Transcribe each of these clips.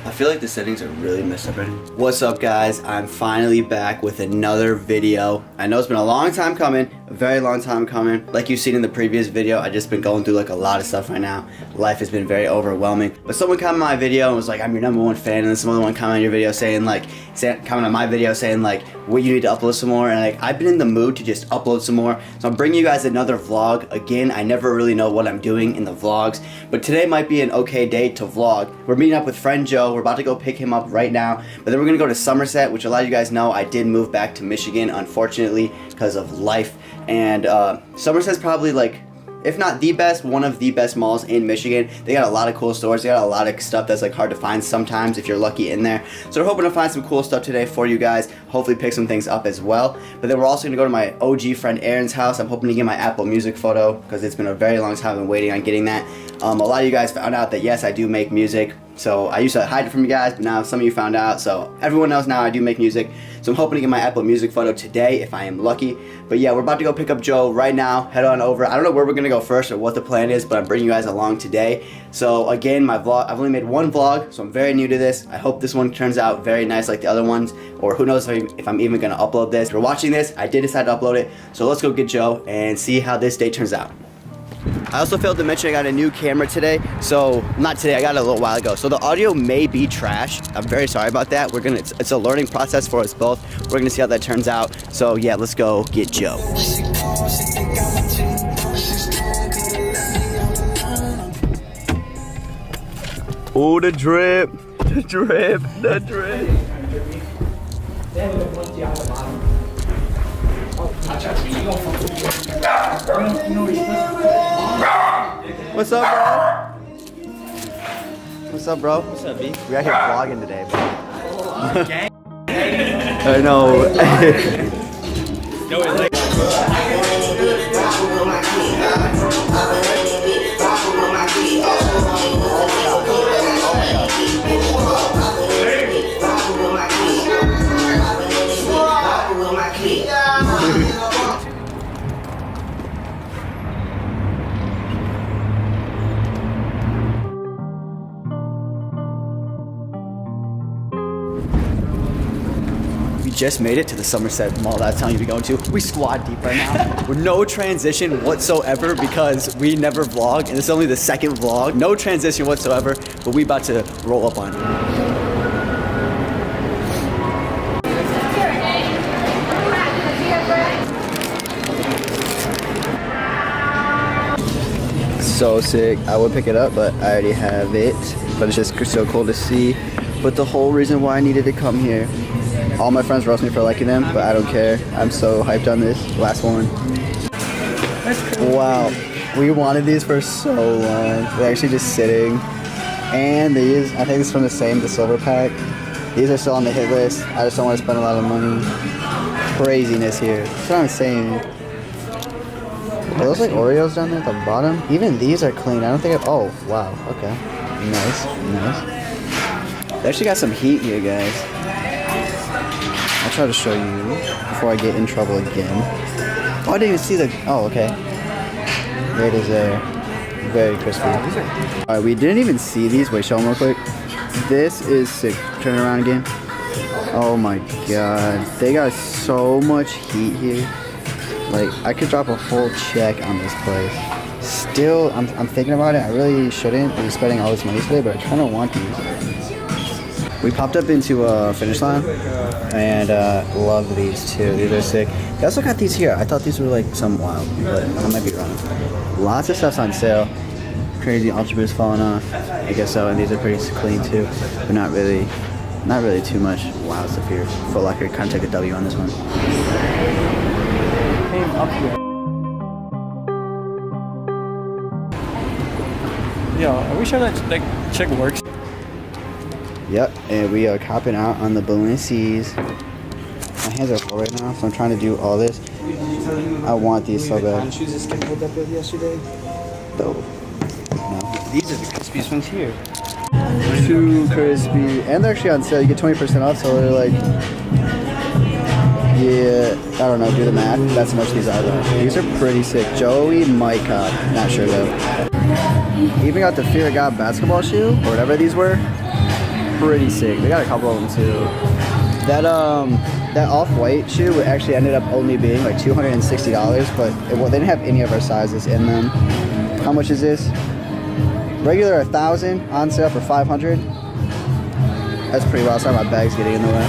I feel like the settings are really messed up right now. What's up, guys? I'm finally back with another video. I know it's been a long time coming, a very long time coming. Like you've seen in the previous video, I just been going through like a lot of stuff right now. Life has been very overwhelming. But someone commented on my video and was like, I'm your #1 fan, and then some other one commented on your video saying comment on my video saying like, well, you need to upload some more. And like, I've been in the mood to just upload some more. So I'm bringing you guys another vlog. Again, I never really know what I'm doing in the vlogs, but today might be an okay day to vlog. We're meeting up with friend Joe. We're about to go pick him up right now, but then we're gonna go to Somerset, which a lot of you guys know I did move back to Michigan, unfortunately, because of life. And Somerset's probably like, if not the best, one of the best malls in Michigan. They got a lot of cool stores. They got a lot of stuff that's like hard to find sometimes if you're lucky in there. So we're hoping to find some cool stuff today for you guys. Hopefully pick some things up as well. But then we're also gonna go to my OG friend Aaron's house. I'm hoping to get my Apple Music photo because it's been a very long time I've been waiting on getting that. A lot of you guys found out that yes, I do make music. So I used to hide it from you guys, but now some of you found out. So everyone knows now I do make music. So I'm hoping to get my Apple Music photo today if I am lucky. But yeah, we're about to go pick up Joe right now. Head on over. I don't know where we're gonna go first or what the plan is, but I'm bringing you guys along today. So again, my vlog, I've only made one vlog, so I'm very new to this. I hope this one turns out very nice like the other ones, or who knows if I'm even gonna upload this. If you're watching this, I did decide to upload it. So let's go get Joe and see how this day turns out. I also failed to mention I got a new camera today. So, not today, I got it a little while ago. So the audio may be trash. I'm very sorry about that. It's a learning process for us both. We're gonna see how that turns out. So yeah, let's go get Joe. Oh, the drip, the drip, the drip. What's up, bro? What's up, bro? What's up, B? We out here vlogging today, bro. I know. We just made it to the Somerset Mall that I was telling you to go to. We squad deep right now. With no transition whatsoever because we never vlog, and it's only the second vlog. No transition whatsoever, but we about to roll up on it. So sick. I would pick it up, but I already have it. But it's just so cool to see. But the whole reason why I needed to come here, all my friends roast me for liking them, but I don't care. I'm so hyped on this. Last one. Wow. We wanted these for so long. They're actually just sitting. And these, I think it's from the silver pack. These are still on the hit list. I just don't want to spend a lot of money. Craziness here. That's what I'm saying. Are those like Oreos down there at the bottom? Even these are clean. I don't think oh, wow. Okay. Nice. Nice. They actually got some heat here, guys. I'll try to show you before I get in trouble again. Oh, I didn't even see the... Oh, okay. There it is there. Very crispy. Alright, we didn't even see these. Wait, show them real quick. This is sick. Turn it around again. Oh my god. They got so much heat here. Like, I could drop a whole check on this place. Still, I'm thinking about it. I really shouldn't be spending all this money today, but I kind of want these. We popped up into Finish Line, and love these too. These are sick. They also got these here. I thought these were like some wild, but I might be wrong. Lots of stuff's on sale. Crazy Ultra Boost falling off. I guess so, and these are pretty clean too. But not really too much wild stuff here. Foot Locker kind of took a W on this one. Up here. Yo, are we sure that chick works? Yep, and we are copping out on the Balenci's. My hands are full right now, so I'm trying to do all this. I want these so bad. Shoes that Skip pulled up with yesterday? No. These are the crispiest ones here. Too crispy. And they're actually on sale. You get 20% off, so they're like... Yeah, I don't know, do the math. That's how much these are though. These are pretty sick. Joey might cop, not sure though. Even got the Fear of God basketball shoe, or whatever these were. pretty sick. They got a couple of them too. That off-white shoe actually ended up only being like $260, but they didn't have any of our sizes in them. How much is this? Regular 1,000, on sale for 500. That's pretty well. Sorry, my bag's getting in the way.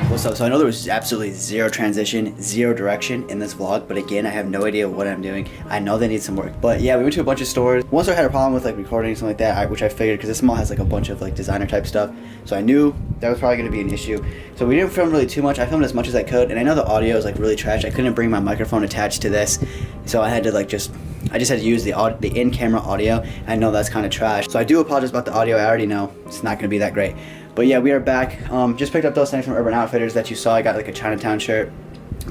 What's up? So I know there was absolutely zero transition, zero direction in this vlog, but again, I have no idea what I'm doing. I know they need some work, but yeah, we went to a bunch of stores. One store had a problem with like recording something like that, which I figured because this mall has like a bunch of like designer type stuff, so I knew that was probably going to be an issue. So we didn't film really too much. I filmed as much as I could, and I know the audio is like really trash. I couldn't bring my microphone attached to this, so I had to like I just had to use the in-camera audio. I know that's kind of trash, so I do apologize about the audio. I already know it's not going to be that great. But yeah, we are back. Just picked up those things from Urban Outfitters that you saw. I got like a Chinatown shirt.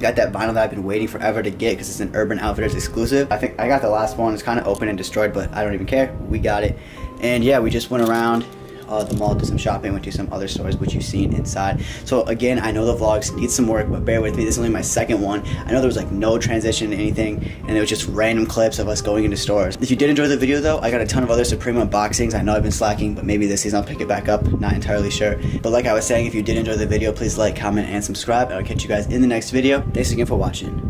Got that vinyl that I've been waiting forever to get because it's an Urban Outfitters exclusive. I think I got the last one. It's kind of open and destroyed, but I don't even care. We got it. And yeah, we just went around the mall, did some shopping, went to some other stores, which you've seen inside. So again, I know the vlogs need some work, but bear with me. This is only my second one. I know there was like no transition to anything, and it was just random clips of us going into stores. If you did enjoy the video though, I got a ton of other Supreme unboxings. I know I've been slacking, but maybe this season I'll pick it back up. Not entirely sure. But like I was saying, if you did enjoy the video, please like, comment, and subscribe. And I'll catch you guys in the next video. Thanks again for watching.